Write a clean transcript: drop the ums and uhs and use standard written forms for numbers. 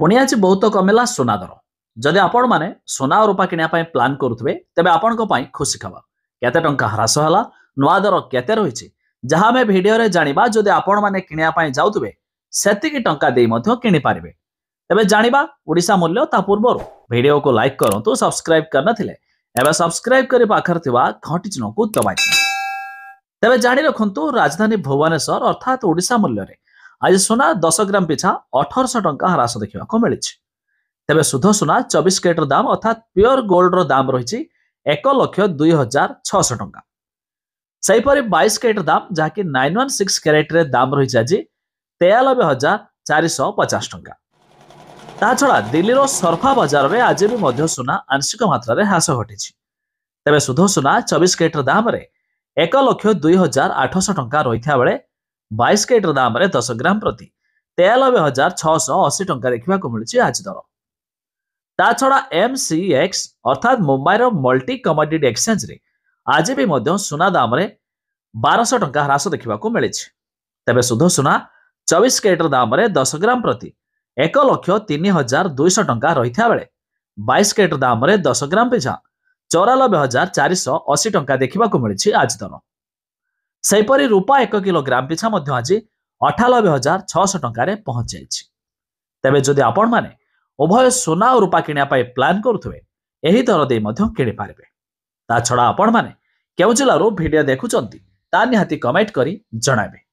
पुणी आज बहुत कमिला सुना दर जदि आपण मैंने सुना और रूपा किनापी प्लां करुवे तेज आपण खुशी खबर केते टंका ह्रास है नुआ दर केते रही जहाँ आम भिडियो जाना जदि आपण मैंने किनापी जाऊे से टंका किनी पारे तेज जाना ओडिशा मूल्य ता पूर्व भिडियो को लाइक करूँ सब्सक्राइब कर सब्सक्राइब कर पाखर घंटी चिन्ह को दबाई तेज जाणी रखु राजधानी भुवनेश्वर अर्थात ओडिशा मूल्य आज सुना 10 ग्राम पिछा 1800 टंका ह्रास देखा मिली तेज शुद्ध सुना 24 कैरेट दाम अर्थात प्योर गोल्ड रो दाम रही 1,02,600 टंका सेहीपरि 22 कैरेट दाम जहाँकि 916 कैरेट रे दाम रही आज 93,450 टंका ता छड़ा दिल्ली रो सरफा बाजार रे आज भी सुना आंशिक मात्रा ह्रास घटी तेज शुद्ध सुना 24 कैरेट दाम रे 1,02,800 टंका रही बेले 22 कैरेट दाम रे 10 ग्राम प्रति 93,680 टंका देखा मिली आज दर ता छड़ा MCX अर्थात मुंबई रो मल्टी कमोडिटी एक्सचेंज रे आज भी सुना दाम रे 1200 टंका ह्रास देखा मिली तेज शुद्ध सुना 24 कैरेट दाम रे 10 ग्राम प्रति 1,03,200 टंका रही बेले 22 कैरेट दाम रे 10 ग्राम पिछा 94,480 टंका देखा मिली आज दर सेहीपरि रूपा 1 किलोग्राम पिछा आज 98,600 टंका पहुंच जाइए तेज जदि आपण मैंने उभय सुना और रूपा किनापी प्लां करुवे यही दर दे किणी पारे ता छड़ा आपण मैंने केउ जिल्लारू भिडियो देखुंत ता निहाती कमेंट करी जणाबे।